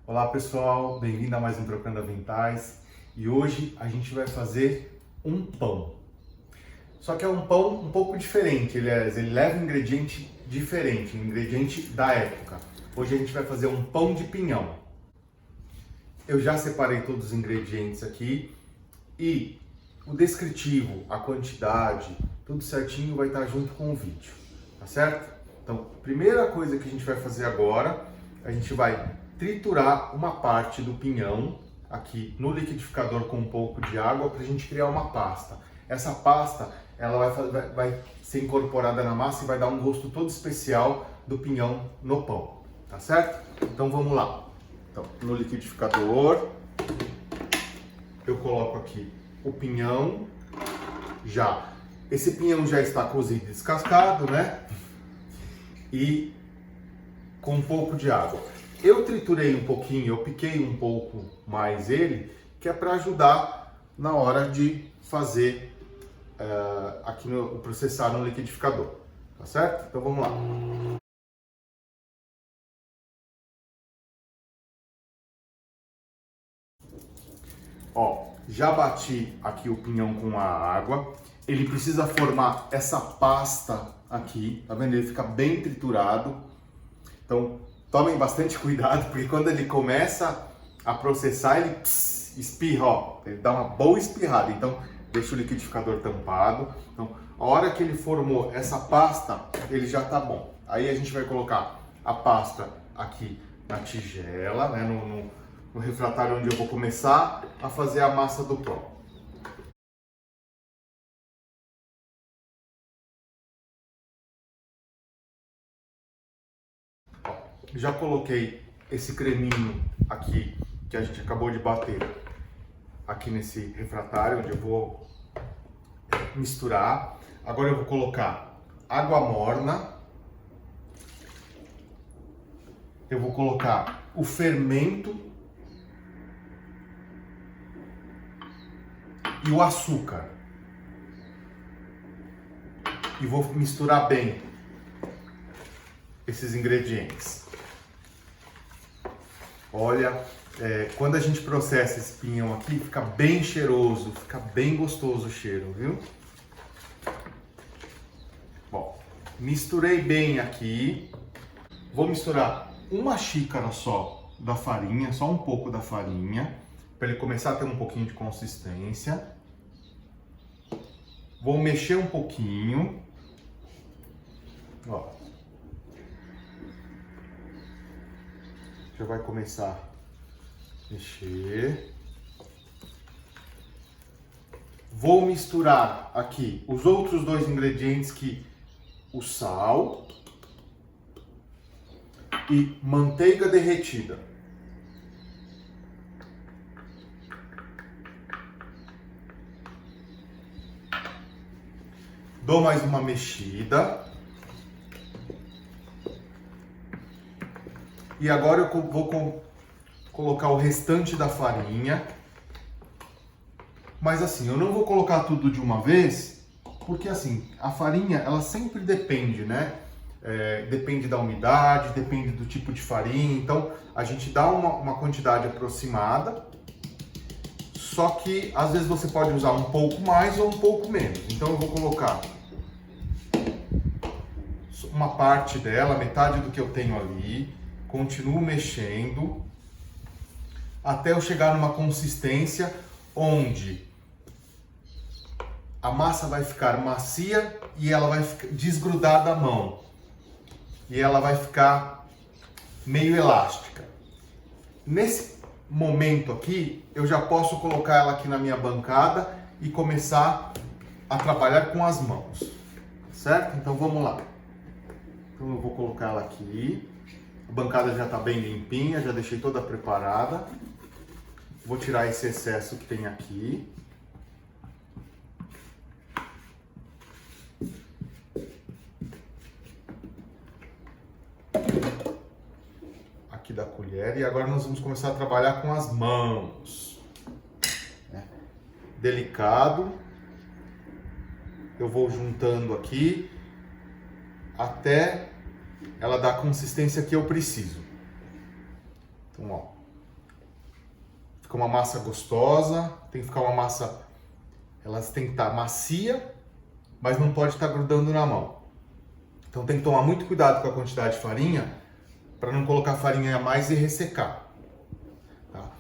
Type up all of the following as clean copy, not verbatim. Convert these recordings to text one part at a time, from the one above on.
Olá pessoal, bem-vindo a mais um Trocando Aventais e hoje a gente vai fazer um pão. Só que é um pão um pouco diferente, ele leva um ingrediente diferente, um ingrediente da época. Hoje a gente vai fazer um pão de pinhão. Eu já separei todos os ingredientes aqui e o descritivo, a quantidade, tudo certinho vai estar junto com o vídeo, tá certo? Então, primeira coisa que a gente vai fazer agora, a gente vai triturar uma parte do pinhão aqui no liquidificador com um pouco de água para a gente criar uma pasta. Essa pasta ela vai ser incorporada na massa e vai dar um gosto todo especial do pinhão no pão, tá certo? Então vamos lá. Então, no liquidificador eu coloco aqui o pinhão já. Esse pinhão já está cozido e descascado, né? E com um pouco de água. Eu triturei um pouquinho, eu piquei um pouco mais ele, que é para ajudar na hora de fazer aqui no processar no liquidificador, tá certo? Então vamos lá. Ó, já bati aqui o pinhão com a água. Ele precisa formar essa pasta aqui, tá vendo? Ele fica bem triturado. Então, tomem bastante cuidado, porque quando ele começa a processar, ele espirra, ó. Ele dá uma boa espirrada. Então, deixa o liquidificador tampado. Então, a hora que ele formou essa pasta, ele já tá bom. Aí a gente vai colocar a pasta aqui na tigela, né? No refratário onde eu vou começar a fazer a massa do pão. Já coloquei esse creminho aqui que a gente acabou de bater aqui nesse refratário onde eu vou misturar. Agora eu vou colocar água morna. Eu vou colocar o fermento e o açúcar. E vou misturar bem esses ingredientes. Olha, quando a gente processa esse pinhão aqui, fica bem cheiroso, fica bem gostoso o cheiro, viu? Bom, misturei bem aqui. Vou misturar uma xícara só da farinha, só um pouco da farinha, para ele começar a ter um pouquinho de consistência. Vou mexer um pouquinho. Ó. Já vai começar a mexer. Vou misturar aqui os outros dois ingredientes, o sal e manteiga derretida. Dou mais uma mexida. E agora eu vou colocar o restante da farinha. Mas assim, eu não vou colocar tudo de uma vez, porque assim, a farinha, ela sempre depende, né? Depende da umidade, depende do tipo de farinha. Então, a gente dá uma quantidade aproximada. Só que, às vezes, você pode usar um pouco mais ou um pouco menos. Então, eu vou colocar uma parte dela, metade do que eu tenho ali. Continuo mexendo até eu chegar numa consistência onde a massa vai ficar macia e ela vai desgrudar da mão. E ela vai ficar meio elástica. Nesse momento aqui, eu já posso colocar ela aqui na minha bancada e começar a trabalhar com as mãos. Certo? Então vamos lá. Então eu vou colocar ela aqui. A bancada já está bem limpinha, já deixei toda preparada. Vou tirar esse excesso que tem aqui. Aqui da colher. E agora nós vamos começar a trabalhar com as mãos. Delicado. Eu vou juntando aqui até ela dá a consistência que eu preciso. Então, ó, fica uma massa gostosa, tem que ficar uma massa, ela tem que estar macia, mas não pode estar grudando na mão. Então tem que tomar muito cuidado com a quantidade de farinha, para não colocar farinha a mais e ressecar. Tá?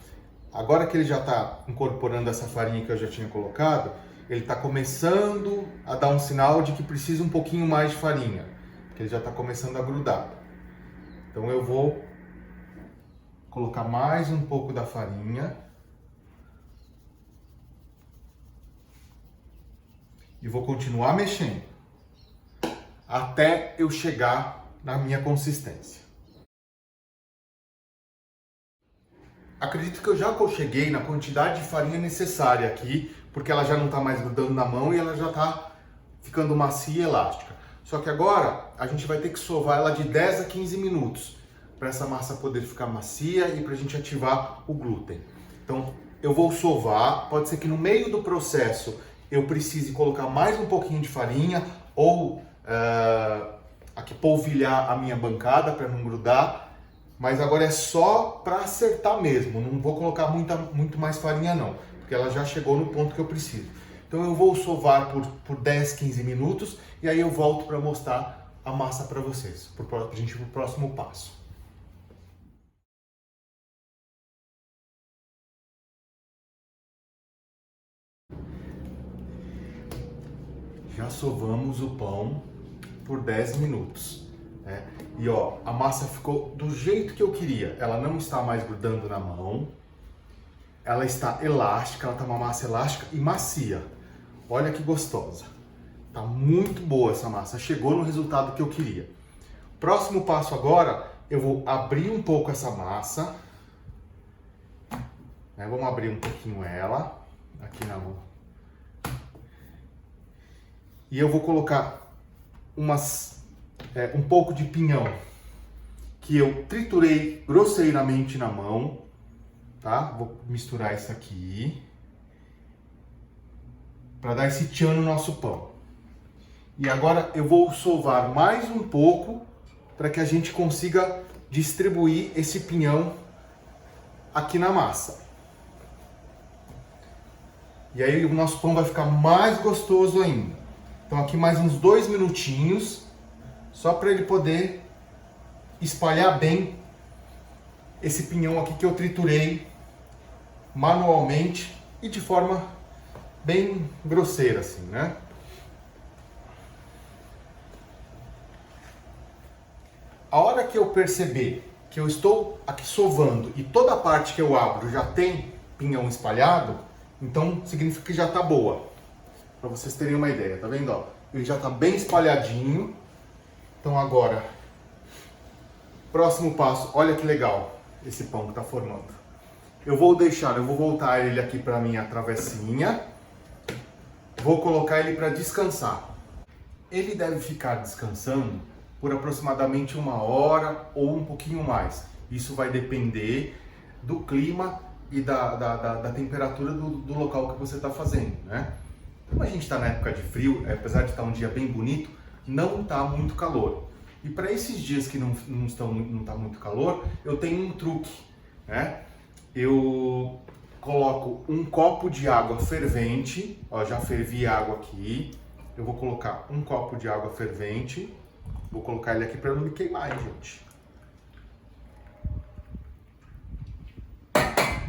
Agora que ele já está incorporando essa farinha que eu já tinha colocado, ele está começando a dar um sinal de que precisa um pouquinho mais de farinha, porque ele já está começando a grudar. Então eu vou colocar mais um pouco da farinha e vou continuar mexendo até eu chegar na minha consistência. Acredito que eu já cheguei na quantidade de farinha necessária aqui, porque ela já não está mais grudando na mão e ela já está ficando macia e elástica. Só que agora a gente vai ter que sovar ela de 10 a 15 minutos para essa massa poder ficar macia e para a gente ativar o glúten. Então eu vou sovar, pode ser que no meio do processo eu precise colocar mais um pouquinho de farinha ou aqui polvilhar a minha bancada para não grudar. Mas agora é só para acertar mesmo, não vou colocar muito mais farinha não, porque ela já chegou no ponto que eu preciso. Então eu vou sovar por 10, 15 minutos e aí eu volto para mostrar a massa para vocês, para a gente ir para o próximo passo. Já sovamos o pão por 10 minutos. E ó, a massa ficou do jeito que eu queria. Ela não está mais grudando na mão. Ela está elástica, ela está uma massa elástica e macia. Olha que gostosa. Tá muito boa essa massa. Chegou no resultado que eu queria. Próximo passo agora, eu vou abrir um pouco essa massa. Vamos abrir um pouquinho ela aqui na mão. E eu vou colocar um pouco de pinhão que eu triturei grosseiramente na mão, tá? Vou misturar isso aqui para dar esse tchan no nosso pão. E agora eu vou sovar mais um pouco para que a gente consiga distribuir esse pinhão aqui na massa. E aí o nosso pão vai ficar mais gostoso ainda. Então aqui mais uns 2 minutinhos, só para ele poder espalhar bem esse pinhão aqui que eu triturei manualmente e de forma bem grosseira assim, né? A hora que eu perceber que eu estou aqui sovando e toda a parte que eu abro já tem pinhão espalhado, então significa que já está boa. Para vocês terem uma ideia, tá vendo? Ó, ele já está bem espalhadinho. Então agora, próximo passo, olha que legal esse pão que está formando. Eu vou voltar ele aqui para minha travessinha. Vou colocar ele para descansar. Ele deve ficar descansando por aproximadamente 1 hora ou um pouquinho mais. Isso vai depender do clima e da temperatura do local que você está fazendo, né? Como a gente está na época de frio, apesar de estar um dia bem bonito, não está muito calor. E para esses dias que não está muito calor, eu tenho um truque, né? Eu coloco um copo de água fervente, ó, já fervi a água aqui. Eu vou colocar um copo de água fervente. Vou colocar ele aqui para não me queimar, hein, gente.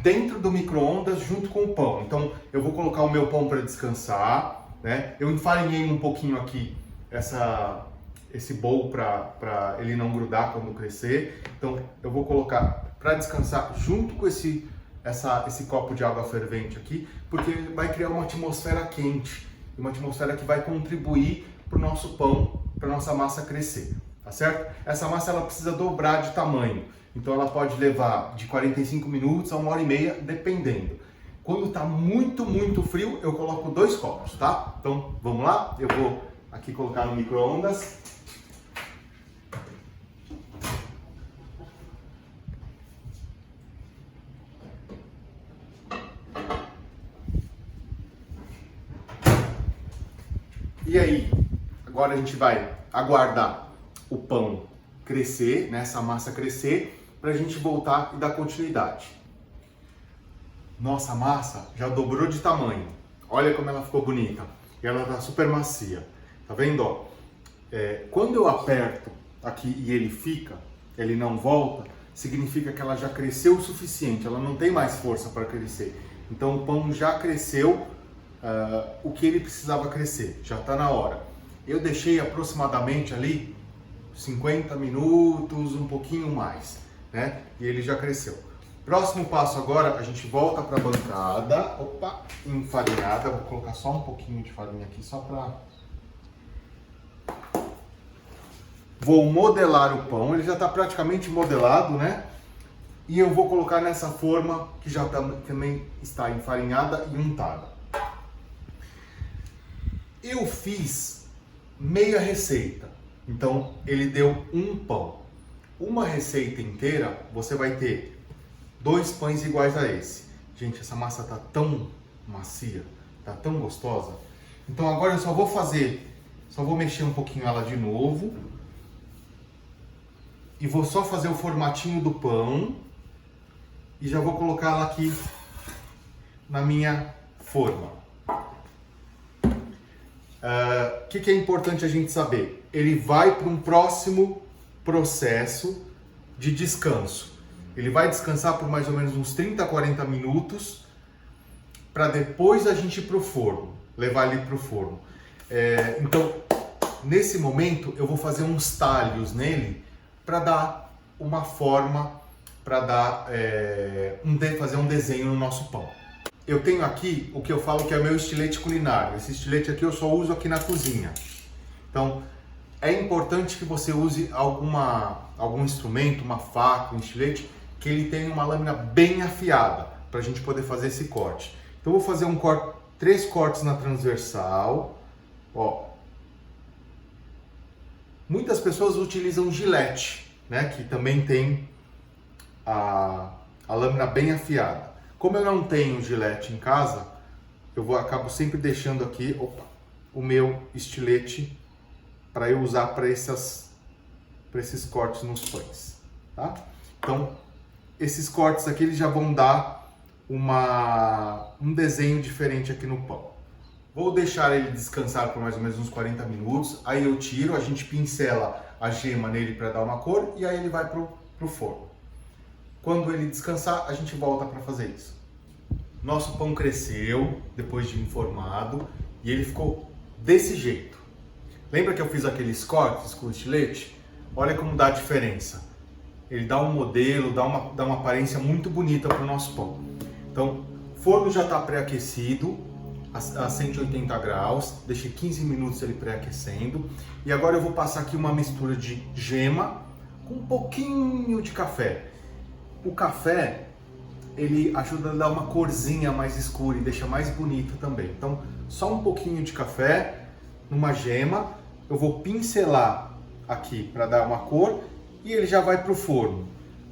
Dentro do micro-ondas junto com o pão. Então eu vou colocar o meu pão para descansar, né? Eu enfarinhei um pouquinho aqui esse bowl para ele não grudar quando crescer. Então eu vou colocar para descansar junto com esse copo de água fervente aqui, porque vai criar uma atmosfera quente, uma atmosfera que vai contribuir para o nosso pão, para nossa massa crescer, tá certo? Essa massa ela precisa dobrar de tamanho. Então ela pode levar de 45 minutos a 1h30, dependendo. Quando está muito, muito frio, eu coloco 2 copos, tá? Então vamos lá? Eu vou aqui colocar no micro-ondas. E aí, agora a gente vai aguardar o pão crescer, né, essa massa crescer, para a gente voltar e dar continuidade. Nossa, a massa já dobrou de tamanho. Olha como ela ficou bonita. E ela tá super macia. Tá vendo, ó? Quando eu aperto aqui e ele fica, ele não volta, significa que ela já cresceu o suficiente, ela não tem mais força para crescer. Então o pão já cresceu o que ele precisava crescer, já está na hora. Eu deixei aproximadamente ali 50 minutos, um pouquinho mais, né? E ele já cresceu. Próximo passo agora, a gente volta para a bancada, opa, enfarinhada, vou colocar só um pouquinho de farinha aqui, só para... Vou modelar o pão, ele já está praticamente modelado, né? E eu vou colocar nessa forma que já também está enfarinhada e untada. Eu fiz meia receita, então ele deu um pão. Uma receita inteira, você vai ter 2 pães iguais a esse. Gente, essa massa tá tão macia, tá tão gostosa. Então agora eu só vou mexer um pouquinho ela de novo. E vou só fazer o formatinho do pão. E já vou colocar ela aqui na minha forma. O que é importante a gente saber? Ele vai para um próximo processo de descanso. Ele vai descansar por mais ou menos uns 30 a 40 minutos para depois a gente ir para o forno, levar ele para o forno. Então, nesse momento, eu vou fazer uns talhos nele para dar uma forma, para dar fazer um desenho no nosso pão. Eu tenho aqui o que eu falo que é o meu estilete culinário. Esse estilete aqui eu só uso aqui na cozinha. Então, é importante que você use algum instrumento, uma faca, um estilete, que ele tenha uma lâmina bem afiada, para a gente poder fazer esse corte. Então, eu vou fazer 3 cortes na transversal. Ó. Muitas pessoas utilizam gilete, né, que também tem a lâmina bem afiada. Como eu não tenho gilete em casa, acabo sempre deixando aqui o meu estilete para eu usar para esses cortes nos pães, tá? Então, esses cortes aqui eles já vão dar um desenho diferente aqui no pão. Vou deixar ele descansar por mais ou menos uns 40 minutos, aí eu tiro, a gente pincela a gema nele para dar uma cor e aí ele vai pro forno. Quando ele descansar, a gente volta para fazer isso. Nosso pão cresceu depois de informado e ele ficou desse jeito. Lembra que eu fiz aqueles cortes com o estilete? Olha como dá a diferença. Ele dá um modelo, dá uma aparência muito bonita para o nosso pão. Então, o forno já está pré-aquecido a 180 graus. Deixei 15 minutos ele pré-aquecendo. E agora eu vou passar aqui uma mistura de gema com um pouquinho de café. O café, ele ajuda a dar uma corzinha mais escura e deixa mais bonito também. Então, só um pouquinho de café numa gema. Eu vou pincelar aqui para dar uma cor e ele já vai para o forno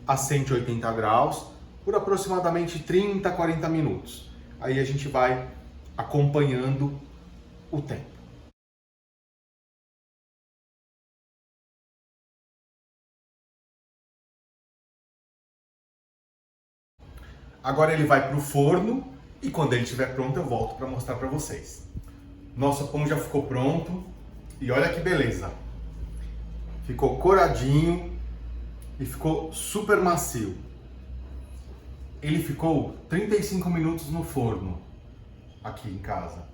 a 180 graus por aproximadamente 30 a 40 minutos. Aí a gente vai acompanhando o tempo. Agora ele vai para o forno e quando ele estiver pronto eu volto para mostrar para vocês. Nosso pão já ficou pronto e olha que beleza. Ficou coradinho e ficou super macio. Ele ficou 35 minutos no forno aqui em casa.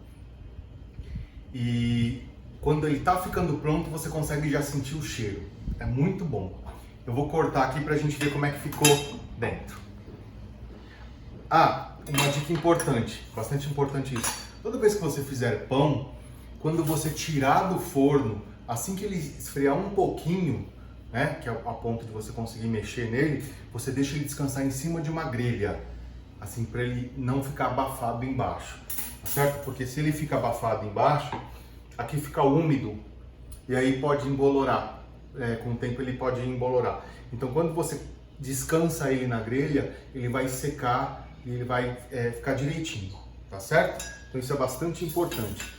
E quando ele está ficando pronto você consegue já sentir o cheiro. É muito bom. Eu vou cortar aqui para a gente ver como é que ficou dentro. Uma dica importante, bastante importante isso. Toda vez que você fizer pão, quando você tirar do forno, assim que ele esfriar um pouquinho, né, que é a ponto de você conseguir mexer nele, você deixa ele descansar em cima de uma grelha, assim, para ele não ficar abafado embaixo, tá certo? Porque se ele fica abafado embaixo, aqui fica úmido e aí pode embolorar, com o tempo ele pode embolorar. Então quando você descansa ele na grelha, ele vai secar e ele vai ficar direitinho, tá certo? Então isso é bastante importante.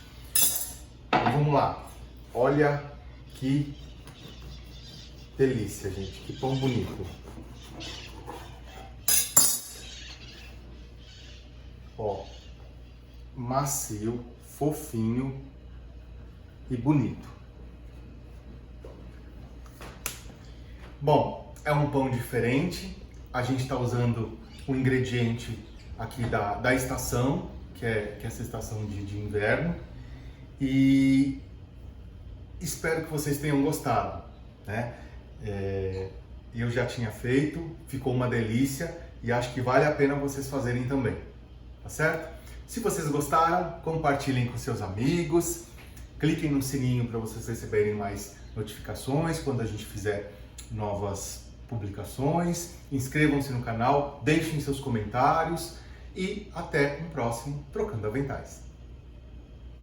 Então vamos lá, olha que delícia, gente, que pão bonito. macio, fofinho e bonito. Bom, é um pão diferente. A gente está usando o ingrediente aqui da estação, que é essa estação de inverno. E espero que vocês tenham gostado, né? Eu já tinha feito, ficou uma delícia e acho que vale a pena vocês fazerem também, tá certo? Se vocês gostaram, compartilhem com seus amigos, cliquem no sininho para vocês receberem mais notificações quando a gente fizer novas publicações, inscrevam-se no canal, deixem seus comentários e até um próximo Trocando Aventais.